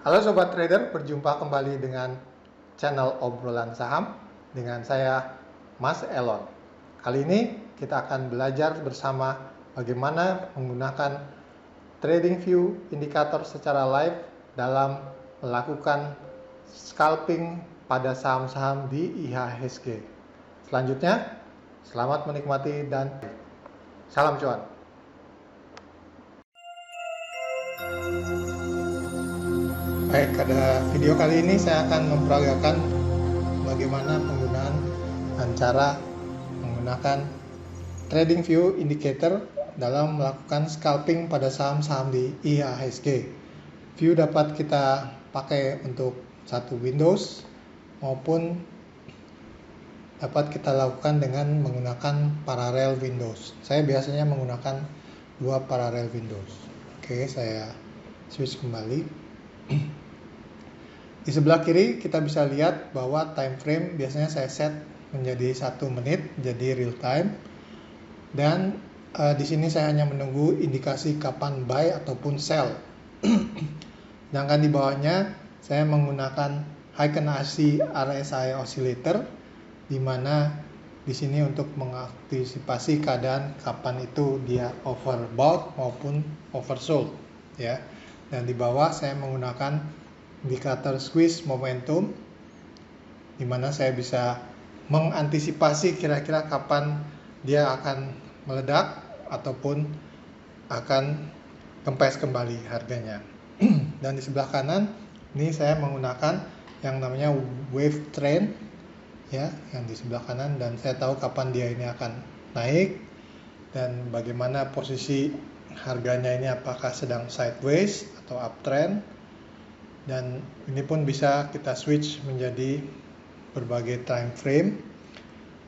Halo Sobat Trader, berjumpa kembali dengan channel obrolan saham dengan saya Mas Elon. Kali ini kita akan belajar bersama bagaimana menggunakan TradingView indikator secara live dalam melakukan scalping pada saham-saham di IHSG. Selanjutnya, selamat menikmati dan salam cuan. Baik, pada video kali ini saya akan memperagakan bagaimana penggunaan dan cara menggunakan TradingView Indicator dalam melakukan scalping pada saham-saham di IHSG. View dapat kita pakai untuk satu Windows maupun dapat kita lakukan dengan menggunakan parallel Windows. Saya biasanya menggunakan dua parallel Windows. Oke, saya switch kembali. Di sebelah kiri kita bisa lihat bahwa time frame biasanya saya set menjadi 1 menit, jadi real time. Dan di sini saya hanya menunggu indikasi kapan buy ataupun sell. Sedangkan di bawahnya saya menggunakan Heiken AC RSI oscillator, di mana di sini untuk mengantisipasi keadaan kapan itu dia overbought maupun oversold, ya. Dan di bawah saya menggunakan indikator squeeze momentum, di mana saya bisa mengantisipasi kira-kira kapan dia akan meledak ataupun akan kempes kembali harganya. Dan di sebelah kanan ini saya menggunakan yang namanya wave trend, ya, yang di sebelah kanan, dan saya tahu kapan dia ini akan naik dan bagaimana posisi harganya ini, apakah sedang sideways atau uptrend. Dan ini pun bisa kita switch menjadi berbagai time frame.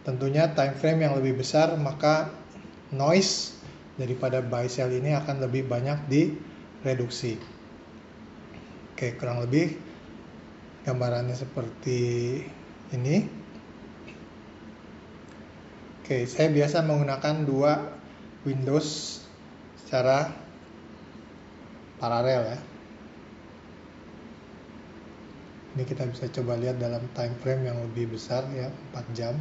Tentunya time frame yang lebih besar, maka noise daripada buy sell ini akan lebih banyak direduksi. Oke, kurang lebih gambarannya seperti ini. Oke, saya biasa menggunakan dua Windows secara paralel, ya. Ini kita bisa coba lihat dalam time frame yang lebih besar, ya, 4 jam.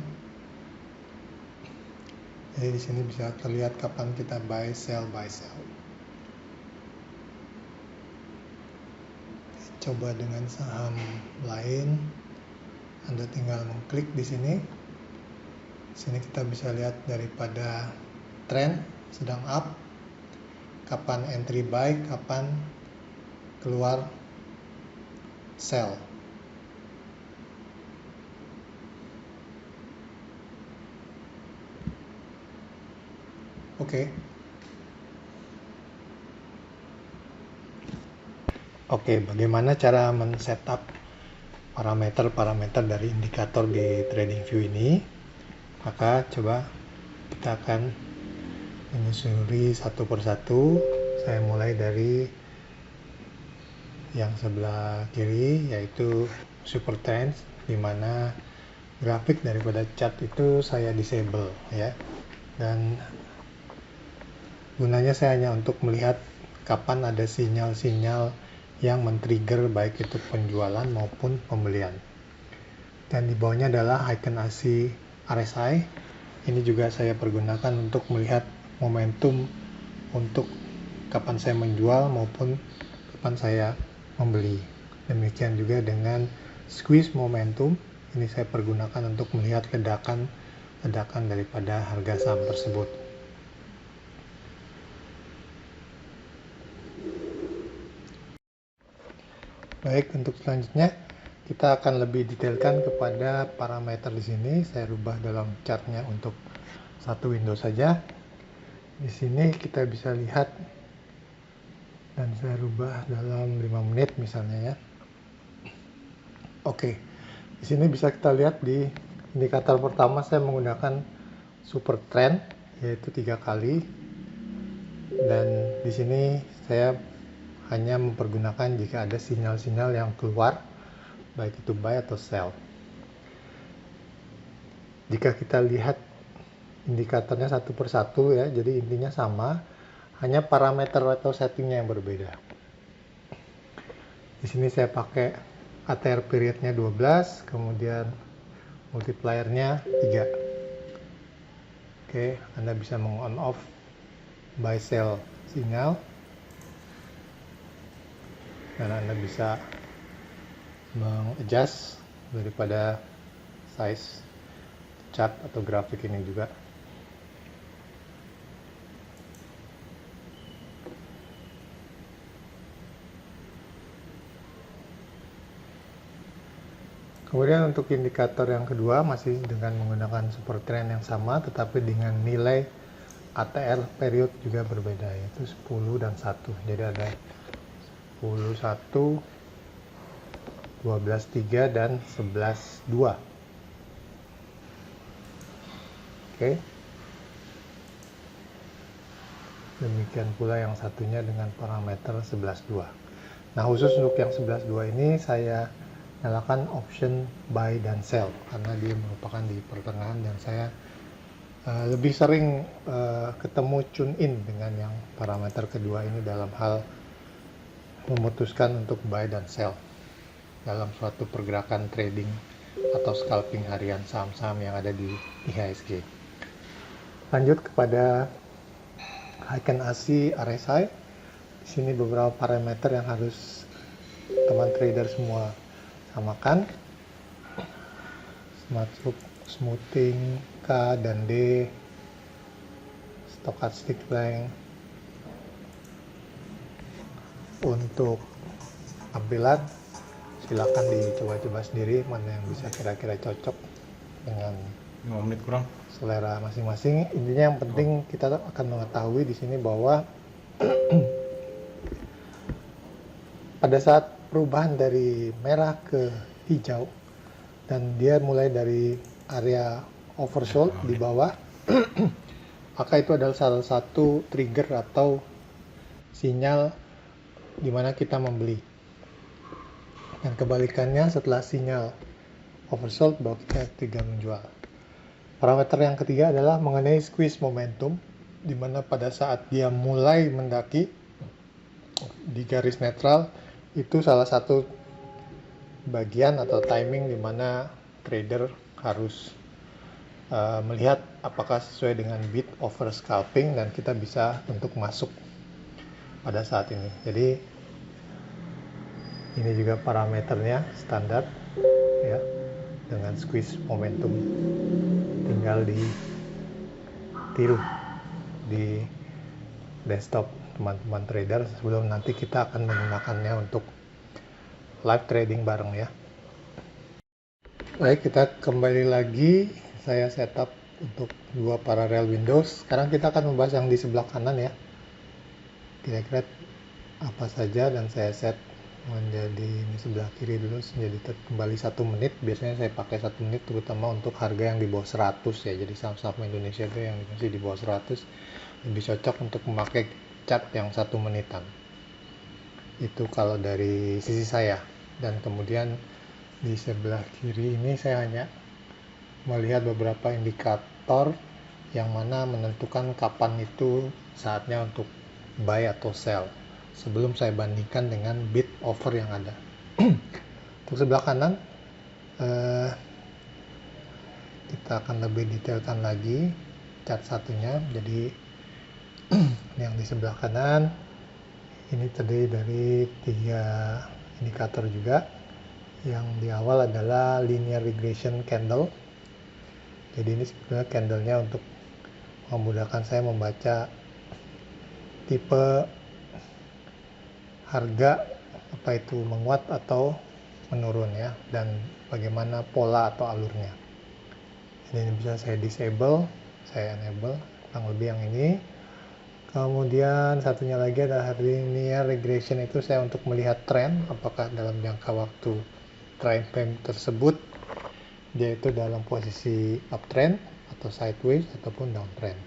Jadi di sini bisa terlihat kapan kita buy sell. Coba dengan saham lain. Anda tinggal mengklik di sini. Di sini kita bisa lihat daripada trend sedang up, kapan entry buy, kapan keluar sell. Oke, bagaimana cara men-setup parameter-parameter dari indikator di TradingView ini? Maka coba kita akan menyusuri satu persatu. Saya mulai dari yang sebelah kiri, yaitu super trends, di mana grafik daripada chart itu saya disable, ya. Dan gunanya saya hanya untuk melihat kapan ada sinyal-sinyal yang men-trigger baik itu penjualan maupun pembelian. Dan di bawahnya adalah Heiken AC RSI. Ini juga saya pergunakan untuk melihat momentum untuk kapan saya menjual maupun kapan saya membeli. Demikian juga dengan squeeze momentum. Ini saya pergunakan untuk melihat ledakan daripada harga saham tersebut. Baik, untuk selanjutnya kita akan lebih detailkan kepada parameter di sini. Saya rubah dalam chartnya untuk satu window saja. Di sini kita bisa lihat, dan saya rubah dalam 5 menit misalnya, ya. Oke, di sini bisa kita lihat di indikator pertama saya menggunakan super trend, yaitu 3 kali. Dan di sini saya hanya mempergunakan jika ada sinyal-sinyal yang keluar, baik itu buy atau sell. Jika kita lihat indikatornya satu persatu, ya, jadi intinya sama, hanya parameter atau settingnya yang berbeda. Di sini saya pakai ATR periodnya 12, kemudian multipliernya 3. Oke, Anda bisa meng-on off buy sell sinyal, dan Anda bisa mengadjust daripada size chart atau grafik ini juga. Kemudian untuk indikator yang kedua masih dengan menggunakan super trend yang sama, tetapi dengan nilai ATR period juga berbeda, yaitu 10 dan 1. Jadi ada 10 1, 12 3, dan 11 2. Oke. Demikian pula yang satunya dengan parameter 11 2. Nah, khusus untuk yang 11 2 ini saya nyalakan option buy dan sell karena dia merupakan di pertengahan, dan saya lebih sering ketemu tune in dengan yang parameter kedua ini dalam hal memutuskan untuk buy dan sell dalam suatu pergerakan trading atau scalping harian saham-saham yang ada di IHSG. Lanjut kepada Heiken ASI RSI. Di sini beberapa parameter yang harus teman trader semua samakan. Smoothing K dan D, stochastic length. Untuk tampilan silakan dicoba-coba sendiri mana yang bisa kira-kira cocok dengan 5 menit kurang selera masing-masing. Intinya yang penting kita akan mengetahui di sini bahwa pada saat perubahan dari merah ke hijau dan dia mulai dari area oversold di bawah, maka itu adalah salah satu trigger atau sinyal di mana kita membeli. Dan kebalikannya, setelah sinyal oversold baru kita menjual. Parameter yang ketiga adalah mengenai squeeze momentum, di mana pada saat dia mulai mendaki di garis netral, itu salah satu bagian atau timing di mana trader harus melihat apakah sesuai dengan bid over scalping, dan kita bisa untuk masuk pada saat ini. Jadi ini juga parameternya standar ya, dengan squeeze momentum, tinggal ditiru di desktop teman-teman trader sebelum nanti kita akan menggunakannya untuk live trading bareng ya. Baik, kita kembali lagi. Saya setup untuk 2 parallel windows. Sekarang kita akan membahas yang di sebelah kanan ya, kira-kira apa saja, dan saya set menjadi ini sebelah kiri dulu menjadi kembali 1 menit. Biasanya saya pakai 1 menit terutama untuk harga yang di bawah 100 ya. Jadi saham-saham Indonesia itu yang masih di bawah 100 lebih cocok untuk memakai chart yang 1 menitan. Itu kalau dari sisi saya. Dan kemudian di sebelah kiri ini saya hanya melihat beberapa indikator yang mana menentukan kapan itu saatnya untuk buy atau sell sebelum saya bandingkan dengan bid offer yang ada. Untuk sebelah kanan kita akan lebih detailkan lagi chart satunya. Jadi yang di sebelah kanan ini terdiri dari 3 indikator juga. Yang di awal adalah linear regression candle. Jadi ini sebenarnya candlenya untuk memudahkan saya membaca tipe harga, apa itu menguat atau menurun ya, dan bagaimana pola atau alurnya. Ini bisa saya disable, saya enable, kurang lebih yang ini. Kemudian satunya lagi adalah linear regression, itu saya untuk melihat tren, apakah dalam jangka waktu time frame tersebut dia itu dalam posisi uptrend atau sideways ataupun downtrend.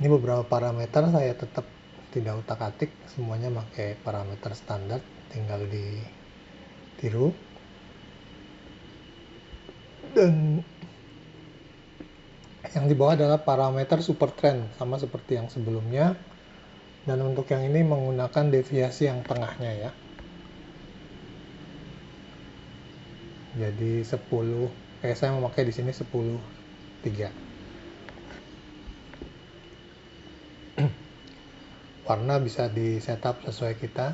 Ini beberapa parameter saya tetap tidak utak-atik, semuanya pakai parameter standar, tinggal ditiru. Dan yang di bawah adalah parameter super trend, sama seperti yang sebelumnya. Dan untuk yang ini menggunakan deviasi yang tengahnya ya. jadi 10, saya memakai di sini 10-3. Warna bisa di setup sesuai kita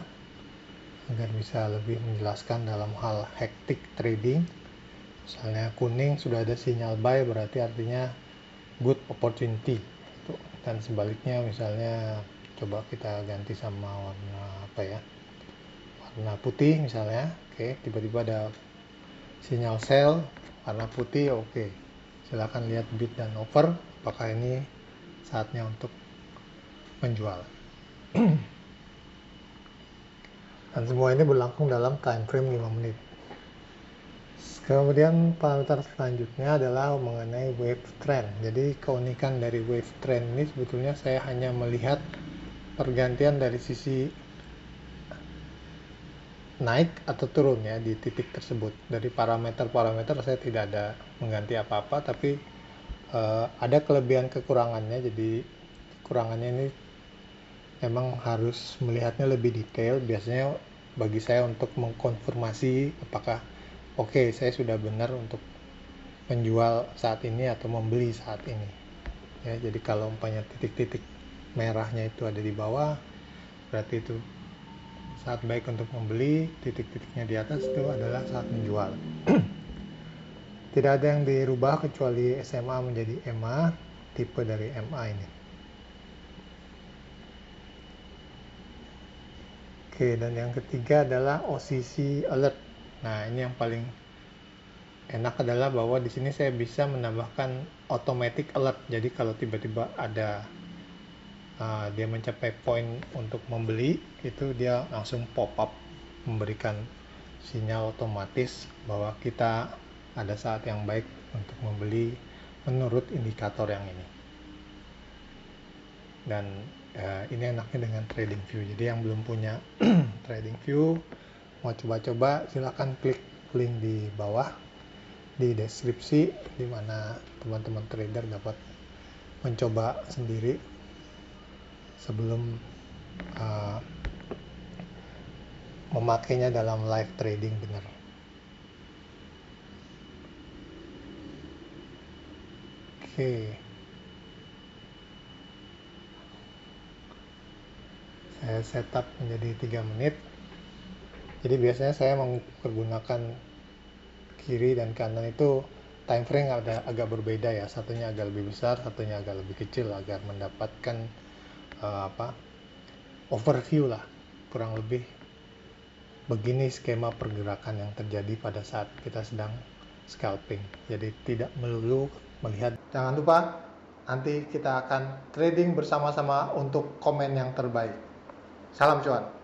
agar bisa lebih menjelaskan dalam hal hektik trading. Misalnya kuning sudah ada sinyal buy, berarti artinya good opportunity. Dan sebaliknya misalnya coba kita ganti sama warna apa ya, warna putih misalnya. Oke, tiba-tiba ada sinyal sell warna putih. Oke, silahkan lihat bid dan offer, apakah ini saatnya untuk menjual. Dan semua ini berlangsung dalam time frame 5 menit. Kemudian parameter selanjutnya adalah mengenai wave trend. Jadi keunikan dari wave trend ini sebetulnya saya hanya melihat pergantian dari sisi naik atau turun ya di titik tersebut. Dari parameter-parameter saya tidak ada mengganti apa-apa, tapi ada kelebihan kekurangannya. Jadi kekurangannya ini memang harus melihatnya lebih detail. Biasanya bagi saya untuk mengkonfirmasi apakah oke, saya sudah benar untuk menjual saat ini atau membeli saat ini. Ya, jadi kalau umpamanya titik-titik merahnya itu ada di bawah, berarti itu saat baik untuk membeli. Titik-titiknya di atas itu adalah saat menjual. Tidak ada yang dirubah kecuali SMA menjadi MA, tipe dari MA ini. Oke, dan yang ketiga adalah OCC alert. Nah, ini yang paling enak adalah bahwa di sini saya bisa menambahkan automatic alert. Jadi kalau tiba-tiba ada dia mencapai poin untuk membeli, itu dia langsung pop up memberikan sinyal otomatis bahwa kita ada saat yang baik untuk membeli menurut indikator yang ini. Dan ini enaknya dengan TradingView. Jadi yang belum punya TradingView mau coba-coba, silakan klik link di bawah di deskripsi, di mana teman-teman trader dapat mencoba sendiri sebelum memakainya dalam live trading benar. Oke. Saya setup menjadi 3 menit. Jadi biasanya saya menggunakan kiri dan kanan itu time frame agak berbeda ya. Satunya agak lebih besar, satunya agak lebih kecil agar mendapatkan overview lah. Kurang lebih begini skema pergerakan yang terjadi pada saat kita sedang scalping. Jadi tidak melulu melihat. Jangan lupa nanti kita akan trading bersama-sama untuk komen yang terbaik. Salam cuan.